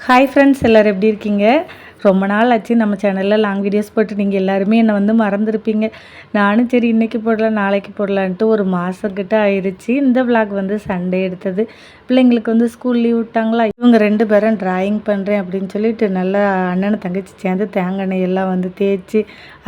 Hi friends, எல்லோரும் எப்படி இருக்கீங்க? ரொம்ப நாள் ஆச்சு நம்ம சேனலில் லாங் வீடியோஸ் போட்டு நீங்கள் எல்லாருமே என்னை வந்து மறந்துருப்பீங்க. நானும் சரி இன்றைக்கி போடலாம் நாளைக்கு போடலான்ட்டு ஒரு மாதம் கிட்ட ஆயிடுச்சு. இந்த விளாக் வந்து சண்டே எடுத்தது. பிள்ளைங்களுக்கு வந்து ஸ்கூல் லீவ் விட்டாங்களா, இவங்க 2 பேரும் ட்ராயிங் பண்ணுறேன் அப்படின்னு சொல்லிட்டு நல்லா அண்ணனை தங்கச்சி சேர்ந்து தேங்காய் எண்ணெய் எல்லாம் வந்து தேய்ச்சி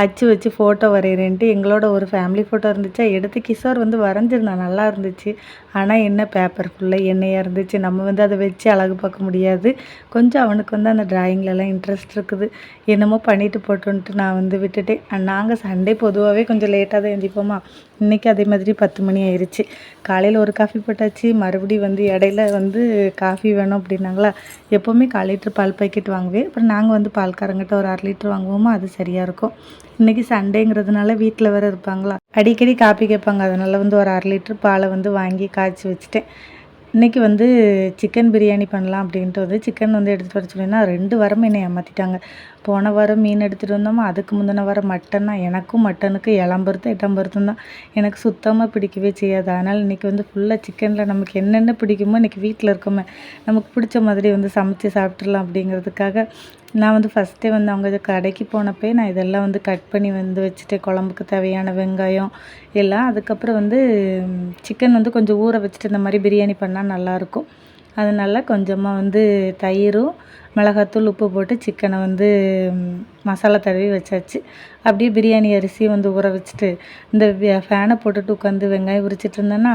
அச்சு வச்சு ஃபோட்டோ வரைகிறேன்ட்டு எங்களோட ஒரு ஃபேமிலி ஃபோட்டோ இருந்துச்சா எடுத்து கிஷோர் வந்து வரைஞ்சிருந்தான். நல்லா இருந்துச்சு. ஆனால் என்ன பேப்பர் ஃபுல்லாக எண்ணெயாக இருந்துச்சு. நம்ம வந்து அதை வச்சு அழகு பார்க்க முடியாது. கொஞ்சம் அவனுக்கு வந்து அந்த ட்ராயிங்லலாம் இன்ட்ரெஸ்ட் இருக்குது. என்னமோ பண்ணிட்டு போட்டோன்ட்டு நான் வந்து விட்டுட்டேன். நாங்கள் சண்டே பொதுவாகவே கொஞ்சம் லேட்டாக தான் எழுந்திப்போமா. இன்றைக்கி அதே மாதிரி 10 மணி ஆயிடுச்சு. காலையில் ஒரு காஃபி போட்டாச்சு. மறுபடியும் வந்து இடையில வந்து காஃபி வேணும் அப்படின்னாங்களா. எப்போவுமே 1/4 லிட்டர் பால் பாக்கெட் வாங்குவேன். அப்புறம் நாங்கள் வந்து பால்காரங்கிட்ட ஒரு 1/2 லிட்டர் வாங்குவோமா, அது சரியாக இருக்கும். இன்றைக்கி சண்டேங்கிறதுனால வீட்டில் வேறு இருப்பாங்களா, அடிக்கடி காப்பி கேட்பாங்க. அதனால் வந்து ஒரு 1/2 லிட்டர் பாலை வந்து வாங்கி காய்ச்சி வச்சுட்டேன். இன்றைக்கி வந்து சிக்கன் பிரியாணி பண்ணலாம் அப்படின்ட்டு வந்து சிக்கன் வந்து எடுத்துகிட்டு வர சொல்லினா 2 வாரமும் என்னை ஏமாற்றிட்டாங்க. போன வாரம் மீன் எடுத்துகிட்டு வந்தோமா, அதுக்கு முந்தின வாரம் மட்டன்னா. எனக்கும் மட்டனுக்கு இளம்பருத்தும் எட்டம்பருத்தும் தான். எனக்கு சுத்தமாக பிடிக்கவே செய்யாது. அதனால் இன்றைக்கி வந்து ஃபுல்லாக சிக்கனில் நமக்கு என்னென்ன பிடிக்குமோ இன்றைக்கி வீட்டில் இருக்கோமே நமக்கு பிடிச்ச மாதிரி வந்து சமைச்சு சாப்பிட்றலாம் அப்படிங்கிறதுக்காக நான் வந்து ஃபஸ்ட்டே வந்து அவங்க கடைக்கு போனப்போ நான் இதெல்லாம் வந்து கட் பண்ணி வந்து வச்சுட்டு குழம்புக்கு தேவையான வெங்காயம் எல்லாம். அதுக்கப்புறம் வந்து சிக்கன் வந்து கொஞ்சம் ஊற வச்சுட்டு இந்த மாதிரி பிரியாணி பண்ணால் நல்லாயிருக்கும். அதனால் கொஞ்சமாக வந்து தயிரும் மிளகாத்தூள் உப்பு போட்டு சிக்கனை வந்து மசாலா தடவி வச்சாச்சு. அப்படியே பிரியாணி அரிசி வந்து ஊற வச்சுட்டு இந்த ஃபேனை போட்டுட்டு உட்காந்து வெங்காயம் உரிச்சிட்டு இருந்தேன்னா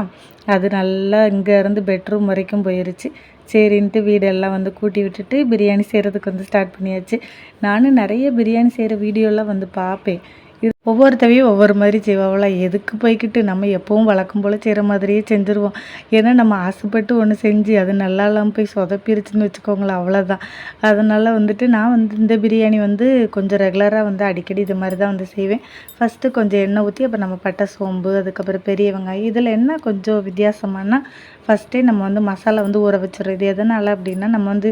அது நல்லா இங்கேருந்து பெட்ரூம் வரைக்கும் போயிடுச்சு. சரின்ட்டு வீடெல்லாம் வந்து கூட்டி விட்டுட்டு பிரியாணி செய்கிறதுக்கு வந்து ஸ்டார்ட் பண்ணியாச்சு. நானும் நிறைய பிரியாணி செய்கிற வீடியோலாம் வந்து பார்ப்பேன். ஒவ்வொருத்தவையும் ஒவ்வொரு மாதிரி செய்வாங்களா. எதுக்கு போய்கிட்டு நம்ம எப்பவும் வழக்கம் போல் செய்கிற மாதிரியே செஞ்சுருவோம். ஏன்னா நம்ம ஆசைப்பட்டு ஒன்று செஞ்சு அது நல்லா இல்லாமல் போய் சொதப்பிருச்சுன்னு வச்சுக்கோங்களேன், அவ்வளோதான். அதனால் வந்துட்டு நான் வந்து இந்த பிரியாணி வந்து கொஞ்சம் ரெகுலராக வந்து அடிக்கடி இது மாதிரி தான் வந்து செய்வேன். ஃபஸ்ட்டு கொஞ்சம் எண்ணெய் ஊற்றி அப்புறம் நம்ம பட்டை சோம்பு அதுக்கப்புறம் பெரிய வெங்காயம். இதில் என்ன கொஞ்சம் வித்தியாசமானா ஃபஸ்ட்டே நம்ம வந்து மசாலா வந்து ஊற வச்சிடுறோம். இது எதனால் அப்படின்னா நம்ம வந்து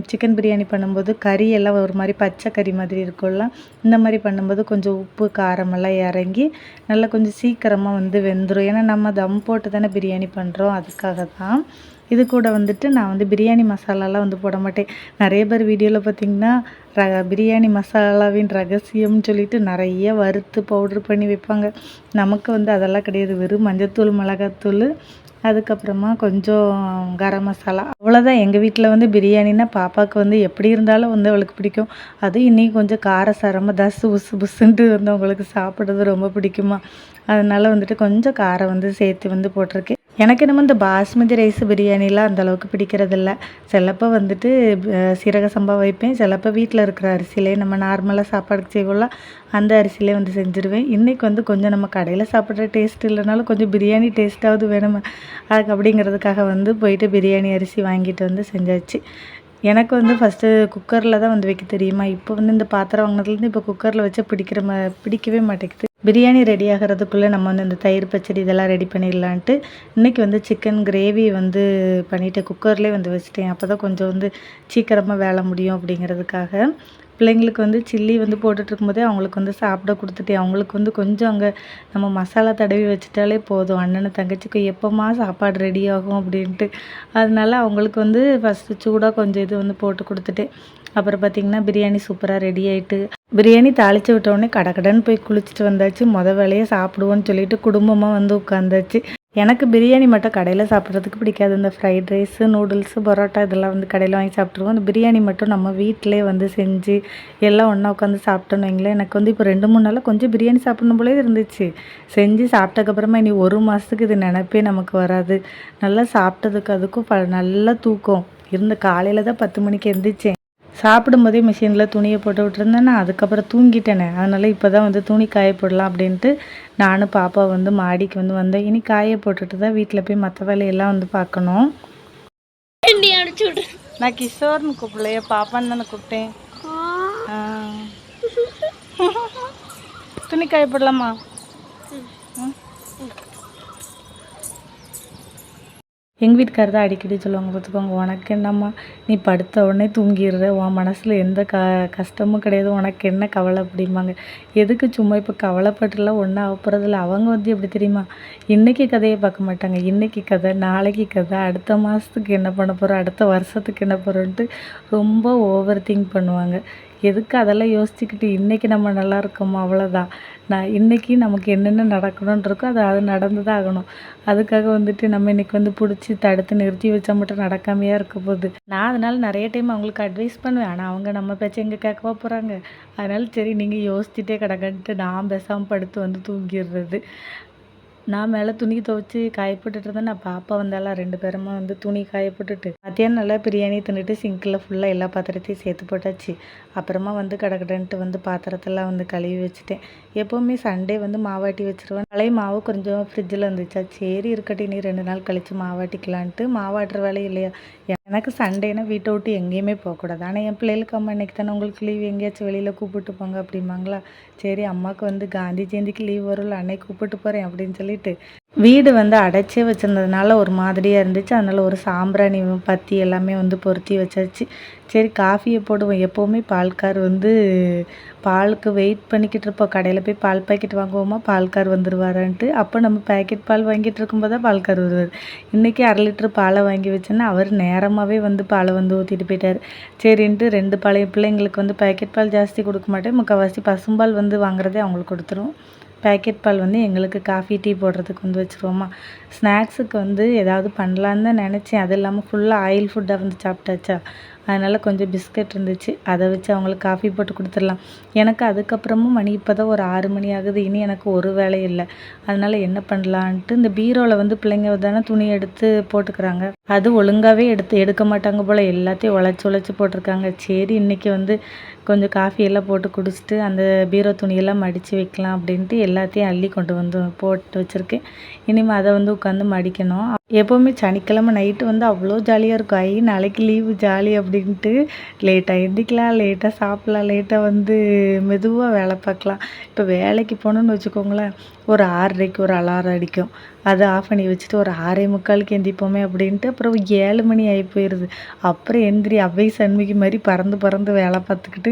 சிக்கன் பிரியாணி பண்ணும்போது கறியெல்லாம் ஒரு மாதிரி பச்சை கறி மாதிரி இருக்கும்ல, இந்த மாதிரி பண்ணும்போது கொஞ்சம் உப்பு காரமெல்லாம் இறங்கி நல்லா கொஞ்சம் சீக்கிரமாக வந்து வெந்துடும். ஏன்னா நம்ம தம் போட்டு தானே பிரியாணி பண்ணுறோம், அதுக்காக தான். இது கூட வந்துட்டு நான் வந்து பிரியாணி மசாலாலாம் வந்து போட மாட்டேன். நிறைய பேர் வீடியோவில் பார்த்திங்கன்னா பிரியாணி மசாலாவின் ரகசியம்னு சொல்லிட்டு நிறைய வறுத்து பவுட்ரு பண்ணி வைப்பாங்க. நமக்கு வந்து அதெல்லாம் கிடையாது. வெறும் மஞ்சத்தூள் மிளகாத்தூள் அதுக்கப்புறமா கொஞ்சம் கரம் மசாலா, அவ்வளோதான். எங்கள் வீட்டில் வந்து பிரியாணின்னா பாப்பாவுக்கு வந்து எப்படி இருந்தாலும் வந்து அவளுக்கு பிடிக்கும். அதுவும் இன்றைக்கி கொஞ்சம் காரசாரமாக தசு புசு புசுன்ட்டு வந்து அவங்களுக்கு சாப்பிட்றது ரொம்ப பிடிக்குமா. அதனால் வந்துட்டு கொஞ்சம் காரம் வந்து சேர்த்து வந்து போட்டிருக்கேன். எனக்கு என்னமோ இந்த பாஸ்மதி ரைஸ் பிரியாணிலாம் அந்தளவுக்கு பிடிக்கிறதில்ல. சிலப்போ வந்துட்டு சீரக சம்பா வைப்பேன். சிலப்போ வீட்டில் இருக்கிற அரிசியிலே நம்ம நார்மலாக சாப்பாடுக்கு செய்வோம்ல, அந்த அரிசியிலே வந்து செஞ்சுருவேன். இன்றைக்கி வந்து கொஞ்சம் நம்ம கடையில் சாப்பிட்ற டேஸ்ட் இல்லைனாலும் கொஞ்சம் பிரியாணி டேஸ்ட்டாவது வேணும் அதுக்கு அப்படிங்கிறதுக்காக வந்து போயிட்டு பிரியாணி அரிசி வாங்கிட்டு வந்து செஞ்சாச்சு. எனக்கு வந்து ஃபஸ்ட்டு குக்கரில் தான் வந்து வைக்க தெரியுமா. இப்போ வந்து இந்த பாத்திரம் வாங்கினதுலேருந்து இப்போ குக்கரில் வச்சா பிடிக்கவே மாட்டேங்குது. பிரியாணி ரெடி ஆகிறதுக்குள்ளே நம்ம வந்து இந்த தயிர் பச்சடி இதெல்லாம் ரெடி பண்ணிடலான்ட்டு இன்றைக்கி வந்து சிக்கன் கிரேவி வந்து பண்ணிவிட்டு குக்கர்லேயே வந்து வச்சுட்டேன். அப்போ தான் கொஞ்சம் வந்து சீக்கிரமாக வேலை முடியும் அப்படிங்கிறதுக்காக. பிள்ளைங்களுக்கு வந்து சில்லி வந்து போட்டுட்ருக்கும்போதே அவங்களுக்கு வந்து சாப்பிட கொடுத்துட்டேன். அவங்களுக்கு வந்து கொஞ்சம் அங்கே நம்ம மசாலா தடவி வச்சுட்டாலே போதும். அண்ணன் தங்கச்சிக்கு எப்போம்மா சாப்பாடு ரெடி ஆகும் அப்படின்ட்டு. அதனால அவங்களுக்கு வந்து ஃபஸ்ட்டு சூடாக கொஞ்சம் இது வந்து போட்டு கொடுத்துட்டேன். அப்புறம் பார்த்திங்கன்னா பிரியாணி சூப்பராக ரெடி ஆகிட்டு பிரியாணி தாளித்து விட்டோடனே கடகடன்னு போய் குளிச்சுட்டு வந்தாச்சு. வேலையை சாப்பிடுவோன்னு சொல்லிட்டு குடும்பமாக வந்து உட்காந்தாச்சு. எனக்கு பிரியாணி மட்டும் கடையில் சாப்பிட்றதுக்கு பிடிக்காது. இந்த ஃப்ரைட் ரைஸு நூடுல்ஸு பரோட்டா இதெல்லாம் வந்து கடையில் வாங்கி சாப்பிட்ருவோம். அந்த பிரியாணி மட்டும் நம்ம வீட்டிலே வந்து செஞ்சு எல்லாம் ஒன்றா உட்காந்து சாப்பிட்டோன்னு வைங்களேன். எனக்கு வந்து இப்போ 2-3 நாளாக கொஞ்சம் பிரியாணி சாப்பிடணும் போலே இருந்துச்சு. செஞ்சு சாப்பிட்டதுக்கப்புறமா இனி 1 மாதத்துக்கு இது நினைப்பே நமக்கு வராது. நல்லா சாப்பிட்டதுக்கு அதுக்கும் நல்லா தூக்கம் இருந்து காலையில் தான் 10 மணிக்கு எழுந்திரிச்சேன். சாப்பிடும்போதே மிஷினில் துணியை போட்டு விட்டுருந்தேன்னா அதுக்கப்புறம் தூங்கிட்டேனே. அதனால் இப்போ தான் வந்து துணி காய போடலாம் அப்படின்ட்டு நானும் பாப்பா வந்து மாடிக்கு வந்து வந்தேன். இனி காய போட்டுட்டு தான் வீட்டில் போய் மற்ற வேலையெல்லாம் வந்து பார்க்கணும். நான் கிஷோர்னு கூப்பிடலையே, பாப்பான்னு தானே கூப்பிட்டேன். துணி காய போடலாமா? எங்கள் வீட்டுக்காரர் தான் அடிக்கடி சொல்லுவாங்க, பார்த்துக்கோங்க, உனக்கு என்னம்மா, நீ படுத்த உடனே தூங்கிடுற, உன் மனசில் எந்த கஷ்டமும் கிடையாது, உனக்கு என்ன கவலை அப்படிம்பாங்க. எதுக்கு சும்மா இப்போ கவலைப்பட்டுலாம் ஒன்றும் ஆகப்படுறதில்ல. அவங்க வந்து எப்படி தெரியுமா, இன்றைக்கி கதையை பார்க்க மாட்டாங்க. இன்றைக்கி கதை, நாளைக்கு கதை, அடுத்த மாதத்துக்கு என்ன பண்ண போகிறோம், அடுத்த வருஷத்துக்கு என்ன போகிறோன்ட்டு ரொம்ப ஓவர் திங்க் பண்ணுவாங்க. எதுக்கு அதெல்லாம் யோசிச்சுக்கிட்டு இன்றைக்கி நம்ம நல்லா இருக்கோமா, அவ்வளோதான். இன்றைக்கி நமக்கு என்னென்ன நடக்கணும்னு இருக்கோ அது நடந்து தான் ஆகணும். அதுக்காக வந்துட்டு நம்ம இன்றைக்கி வந்து பிடிச்சி தடுத்து நிறுத்தி வச்சா மட்டும் நடக்காமையாக இருக்க போகுது. நான் அதனால் நிறைய டைம் அவங்களுக்கு அட்வைஸ் பண்ணுவேன். ஆனால் அவங்க நம்ம பேச்சை எங்கே கேட்கவா போகிறாங்க. அதனால சரி நீங்கள் யோசிச்சுட்டே கிடக்கன்ட்டு நான் பேசாமல் படுத்து வந்து தூங்கிடுறது. நான் மேலே துணி துவைச்சி காயப்போட்டுட்டு இருந்தேன். நான் பாப்பா வந்தாலாம் 2 பேருமா வந்து துணி காயப்போட்டுட்டு மத்தியானம் நல்லா பிரியாணி தின்னுட்டு சிங்கில் ஃபுல்லாக எல்லா பாத்திரத்தையும் சேர்த்து போட்டாச்சு. அப்புறமா வந்து கடகடன்ட்டு வந்து பாத்திரத்தெல்லாம் வந்து கழுவி வச்சுட்டேன். எப்போவுமே சண்டே வந்து மாவாட்டி வச்சுருவேன். பழைய மாவு கொஞ்சம் ஃப்ரிட்ஜில் இருந்துச்சா, சரி இருக்கட்டும் நீ 2 நாள் கழித்து மாவாட்டிக்கலான்ட்டு. மாவாட்டுற வேலை இல்லையா, எனக்கு சண்டேனா வீட்டை விட்டு எங்கேயுமே போகக்கூடாது. ஆனால் என் பிள்ளைகளுக்கு அம்மா இன்றைக்கி தானே உங்களுக்கு லீவ், எங்கேயாச்சும் வெளியில் கூப்பிட்டு போங்க அப்படிம்பாங்களா. சரி அம்மாவுக்கு வந்து காந்தி ஜெயந்திக்கு லீவ் வரும்ல, அன்னைக்கு கூப்பிட்டு போகிறேன் அப்படின்னு சொல்லிட்டு வீடு வந்து அடைச்சே வச்சுருந்ததுனால ஒரு மாதிரியாக இருந்துச்சு. அதனால் ஒரு சாம்பிராணி பத்தி எல்லாமே வந்து பொருத்தி வச்சாச்சு. சரி காஃபியை போடுவோம். எப்போவுமே பால்கார் வந்து பாலுக்கு வெயிட் பண்ணிக்கிட்டு இருப்போம். கடையில் போய் பால் பாக்கெட் வாங்குவோமா, பால்கார் வந்துடுவாரான்ட்டு. அப்போ நம்ம பேக்கெட் பால் வாங்கிட்டு இருக்கும்போது தான் பால்கார் வருவார். இன்றைக்கி 1/2 லிட்டர் பாலை வாங்கி வச்சேன்னா அவர் நேரமாகவே வந்து பாலை வந்து ஊற்றிட்டு போயிட்டார். சரின்ட்டு 2 பழைய பிள்ளைங்களுக்கு வந்து பேக்கெட் பால் ஜாஸ்தி கொடுக்க மாட்டேன். முக்கால்வாசி பசும்பால் வந்து வாங்குறதே அவங்களுக்கு கொடுத்துரும். பேக்கெட் பால் வந்து எங்களுக்கு காஃபி டீ போடுறதுக்கு வந்து வச்சுருவோமா. ஸ்நாக்ஸுக்கு வந்து ஏதாவது பண்ணலான்னு தான் நினச்சேன். அது இல்லாமல் ஃபுல்லாக ஆயில் ஃபுட்டாக வந்து சாப்பிட்டாச்சா, அதனால் கொஞ்சம் பிஸ்கட் இருந்துச்சு, அதை வச்சு அவங்களுக்கு காஃபி போட்டு கொடுத்துடலாம். எனக்கு அதுக்கப்புறமும் மணி இப்போ தான் ஒரு 6 மணி ஆகுது. இனி எனக்கு ஒரு வேலை இல்லை. அதனால் என்ன பண்ணலான்ட்டு இந்த பீரோவில் வந்து பிள்ளைங்க தானே துணி எடுத்து போட்டுக்கிறாங்க. அது ஒழுங்காகவே எடுக்க மாட்டாங்க போல், எல்லாத்தையும் உழைச்சி போட்டிருக்காங்க. சரி இன்றைக்கி வந்து கொஞ்சம் காஃபியெல்லாம் போட்டு குடிச்சிட்டு அந்த பீரோ துணியெல்லாம் மடித்து வைக்கலாம் அப்படின்ட்டு எல்லாத்தையும் அள்ளி கொண்டு வந்து போட்டு வச்சுருக்கேன். இனிமேல் அதை வந்து உட்காந்து மடிக்கணும். எப்போவுமே சனிக்கிழமை நைட்டு வந்து அவ்வளோ ஜாலியாக இருக்கும். நாளைக்கு லீவு ஜாலி அப்படின்ட்டு லேட்டாக எந்திரிக்கலாம், லேட்டாக சாப்பிட்லாம், லேட்டாக வந்து மெதுவாக வேலை பார்க்கலாம். இப்போ வேலைக்கு போகணுன்னு வச்சுக்கோங்களேன், ஒரு 6:30க்கு ஒரு அலாரம் அடிக்கும். அதை ஆஃப் பண்ணி வச்சுட்டு ஒரு 6:45க்கு எந்திரிப்போமே அப்படின்ட்டு அப்புறம் 7 மணி ஆகி போயிடுது. அப்புறம் எந்திரி அவ்வை சண்முகி மாதிரி பறந்து வேலை பார்த்துக்கிட்டு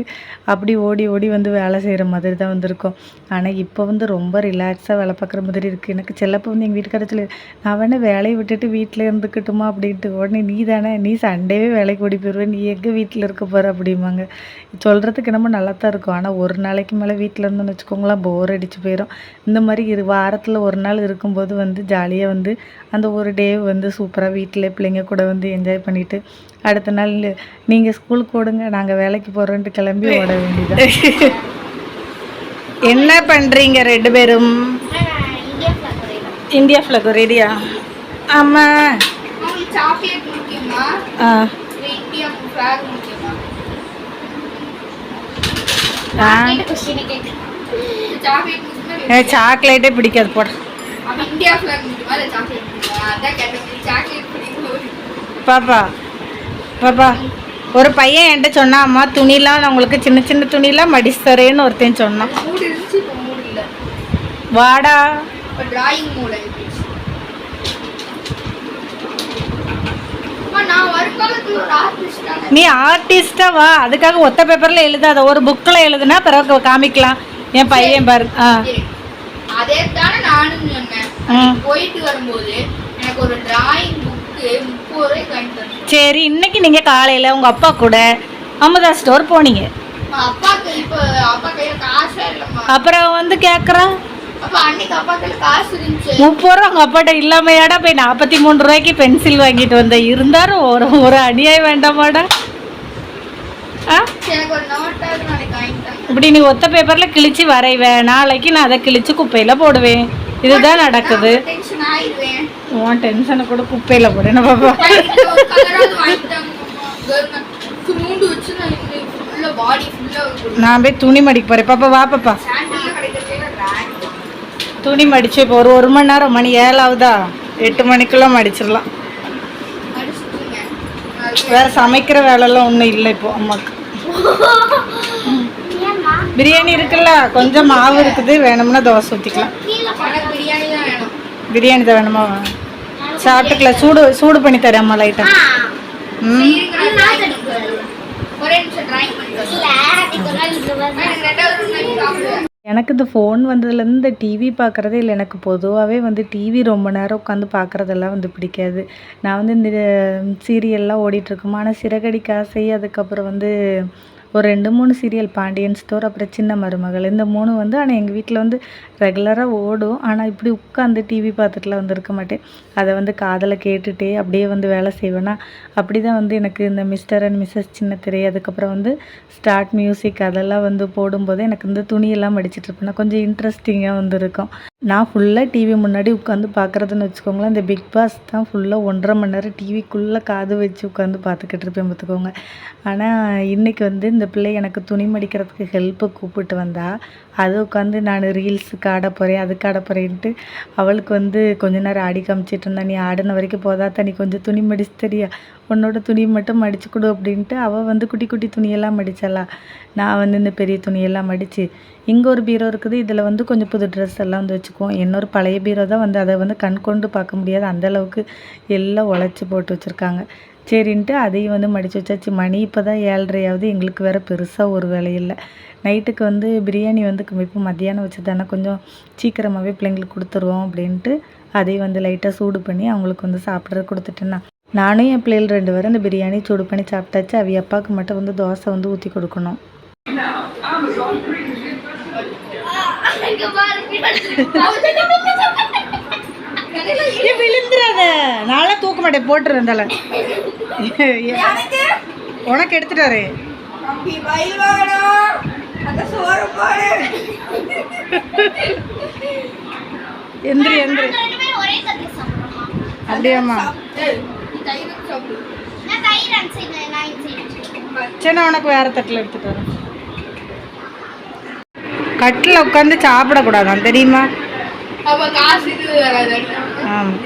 அப்படி ஓடி வந்து வேலை செய்கிற மாதிரி தான் வந்திருக்கோம். ஆனால் இப்போ வந்து ரொம்ப ரிலாக்ஸாக வேலை பார்க்குற மாதிரி இருக்குது. எனக்கு செல்லப்போ வந்து எங்கள் வீட்டுக்காரர் சொல்லி, நான் வேணால் வேலையை விட்டுட்டு வீட்டில் இருந்துக்கிட்டுமா அப்படின்ட்டு. உடனே நீ சண்டேவே வேலைக்கு ஓடி போயிடுவேன், நீ எங்கே வீட்டில் இருக்க போகிற அப்படிம்பாங்க. சொல்கிறதுக்கு என்னமோ நல்லா தான் இருக்கும். ஆனால் ஒரு நாளைக்கு மேலே வீட்டில் இருந்தோன்னு வச்சுக்கோங்களேன், போர் அடிச்சு போயிடும். இந்த மாதிரி வாரத்தில் ஒரு நாள் இருக்கும்போது வந்து ஜாலியாக வந்து அந்த ஒரு டே வந்து சூப்பராக வீட்டில் பிள்ளைங்க கூட வந்து என்ஜாய் பண்ணிவிட்டு அடுத்த நாள் நீங்கள் ஸ்கூலுக்கு ஓடுங்க, நாங்கள் வேலைக்கு போகிறோன்ட்டு கிளம்பி ஓட வேண்டியது. என்ன பண்ணுறீங்க 2 பேரும்? இந்தியா ஃப்ளாக் ரெடியா? ஆமாம். சாக்லேட்டே பிடிக்காது போட. பாப்பா ஒரு பையன் என்கிட்ட சொன்னா, அம்மா துணிலாம் நான் உங்களுக்கு சின்ன துணிலாம் மடிச்சு தரேன்னு ஒருத்தன் சொன்னான். வாடா நீ ஆர்டிஸ்டா வா. அதுக்காக ஒத்த பேப்பர்ல எழுதாத, ஒரு புக்ல எழுதுனா பிறகு காமிக்கலாம். என் பையன் பாரு. அதே தானே நானும் சொன்னேன். போயிட்டு வரும்போது எனக்கு ஒரு டிராயிங் புக்கு 30 ரூபாய்க்கு வாங்கிட்டு வந்தேன். சரி இன்னைக்கு நீங்க காலையில உங்க அப்பா கூட அமுதா ஸ்டோர் போனீங்க. அப்பாக்கு இப்போ அப்பா கையில காசு இல்லம்மா. அப்புறம் வந்து கேக்குறேன், அப்ப அன்னைக்கு அப்பா கையில காசு இருந்துச்சு 30 ரூபா. உங்க அப்பாட்ட இல்லாமையாடா போய் 43 ரூபாய்க்கு பென்சில் வாங்கிட்டு வந்த. இருந்தாலும் ஒரு அநியாயம் வேண்டாமாடா. இப்படி நீ ஒத்த பேப்பர்ல கிழிச்சு வரைவேன், நாளைக்கு நான் அதை கிழிச்சு குப்பையில போடுவேன். இதுதான் நடக்குது. உன் டென்ஷனை கூட குப்பையில போடுறேன் பாப்பா. நான் போய் துணி மடிக்க போறேன். பாப்பா வா பாப்பா, துணி மடிச்சு இப்போ ஒரு மணி நேரம், மணி 7 ஆகுதா, 8 மணிக்குள்ள மடிச்சிடலாம். வேற சமைக்கிற வேலைலாம் ஒன்றும் இல்லை இப்போ அம்மாக்கு. பிரியாணி இருக்குல்ல, கொஞ்சம் மாவு இருக்குது, வேணும்னா தோசை ஊற்றிக்கலாம். பிரியாணி தான் வேணுமா? சாப்பிட்டுக்கலாம். சூடு பண்ணி தரேம்மா லைட்டா. ஒரே நிமிஷம் டிராயிங் எனக்கு இந்த ஃபோன் வந்ததுலேருந்து இந்த டிவி பார்க்குறதே இல்லை. எனக்கு பொதுவாகவே வந்து டிவி ரொம்ப நேரம் உட்காந்து பார்க்குறதெல்லாம் வந்து பிடிக்காது. நான் வந்து இந்த சீரியல்லாம் ஓடிட்டுருக்குமா, ஆனால் சிறகடிக்க ஆசை, அதுக்கப்புறம் வந்து ஒரு 2, 3 சீரியல், பாண்டியன் ஸ்டோர், அப்புறம் சின்ன மருமகள், இந்த 3 வந்து ஆனால் எங்கள் வீட்டில் வந்து ரெகுலராக ஓடும். ஆனால் இப்படி உட்காந்து டிவி பார்த்துட்டுலாம் வந்து இருக்க மாட்டேன். அதை வந்து காதில் கேட்டுகிட்டே அப்படியே வந்து வேலை செய்வேனா, அப்படி தான் வந்து எனக்கு இந்த மிஸ்டர் அண்ட் மிஸ்ஸஸ் சின்னத்திரை, அதுக்கப்புறம் வந்து ஸ்டார்ட் மியூசிக் அதெல்லாம் வந்து போடும்போது எனக்கு இந்த துணியெல்லாம் மடிச்சிட்ருப்பேன். நான் கொஞ்சம் இன்ட்ரெஸ்டிங்காக வந்து இருக்கும். நான் ஃபுல்லாக டிவி முன்னாடி உட்காந்து பார்க்குறதுன்னு வச்சுக்கோங்களேன். இந்த பிக் பாஸ் தான் ஃபுல்லாக 1.5 மணி நேரம் டிவிக்குள்ளே காது வச்சு உட்காந்து பார்த்துக்கிட்டு இருப்பேன் பார்த்துக்கோங்க. ஆனால் இன்றைக்கி வந்து இந்த பிள்ளை எனக்கு துணி மடிக்கிறதுக்கு ஹெல்ப்பு கூப்பிட்டு வந்தா, அது உட்காந்து நான் ரீல்ஸுக்கு ஆட போகிறேன், அதுக்கு ஆட போகிறேன்ட்டு அவளுக்கு வந்து கொஞ்ச நேரம் ஆடி காமிச்சிட்டு இருந்தா. நீ ஆடின வரைக்கும் போதாத்தா, நீ கொஞ்சம் துணி மடிச்சு தெரியா, உன்னோட துணியை மட்டும் மடிச்சு கொடு அப்படின்ட்டு அவள் வந்து குட்டி குட்டி துணியெல்லாம் மடித்தாளா. நான் வந்து இந்த பெரிய துணியெல்லாம் மடித்து, இங்கே ஒரு பீரோ இருக்குது, இதில் வந்து கொஞ்சம் புது ட்ரெஸ் எல்லாம் வந்து வச்சுக்குவோம். இன்னொரு பழைய பீரோ தான் வந்து அதை வந்து கண் கொண்டு பார்க்க முடியாது, அந்தளவுக்கு எல்லாம் உழைச்சி போட்டு வச்சுருக்காங்க. சரின்ட்டு அதையும் வந்து மடித்து வச்சாச்சு. மணி இப்போ தான் 7:30 எங்களுக்கு வேறு பெருசாக ஒரு வேலை இல்லை. நைட்டுக்கு வந்து பிரியாணி வந்து இப்போ மத்தியானம் வச்சு தானே கொஞ்சம் சீக்கிரமாகவே பிள்ளைங்களுக்கு கொடுத்துருவோம் அப்படின்ட்டு அதையும் வந்து லைட்டாக சூடு பண்ணி அவங்களுக்கு வந்து சாப்பிட்றது கொடுத்துட்டேன்னா, நானும் என் பிள்ளைகள் 2 பேரும் இந்த பிரியாணி சூடு பண்ணி சாப்பிட்டாச்சு. அவ அப்பாவுக்கு மட்டும் வந்து தோசை வந்து ஊற்றி கொடுக்கணும். விழுந்துடாத, நான்லாம் தூக்க மாட்டேன், போட்டுருந்தால உனக்கு எடுத்துட்டாரு. எந்திரி எந்திரி. அப்படியாம்மா, சரி நான் உனக்கு வேற தட்டில் எடுத்துட்டு வரேன். கட்டில் உட்காந்து சாப்பிடக்கூடாதான் தெரியுமா? ஆமாம்.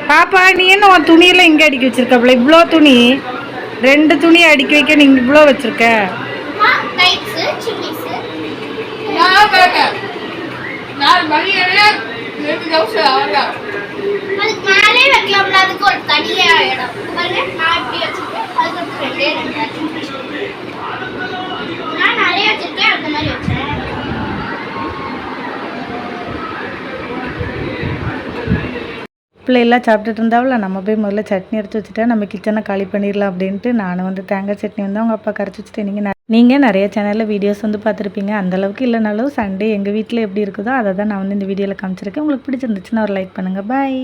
பாப்பா, நீ என்ன உன் துணியெல்லாம் இங்கே அடுக்கி வச்சிருக்கல? இவ்வளோ துணி, 2 துணி அடுக்கி வைக்க நீங்க இவ்வளோ வச்சிருக்க? பிள்ளையெல்லாம் சாப்பிட்டுட்டு இருந்தாவில்ல, நம்ம போய் முதல்ல சட்னி அரைச்சி வச்சுட்டா நம்ம கிச்சனை காலி பண்ணிடலாம் அப்படின்ட்டு நானும் வந்து தேங்காய் சட்னி வந்து அவங்க அப்பா கரைச்சி வச்சுட்டு, நீங்கள் நிறைய சேனலில் வீடியோஸ் வந்து பார்த்துருப்பீங்க. அந்தளவுக்கு இல்லைனாலும் சண்டே எங்கள் வீட்டில் எப்படி இருக்குதோ அதை தான் நான் வந்து இந்த வீடியோவில் காமிச்சிருக்கேன். உங்களுக்கு பிடிச்சிருந்துச்சுன்னா ஒரு லைக் பண்ணுங்கள். பாய்.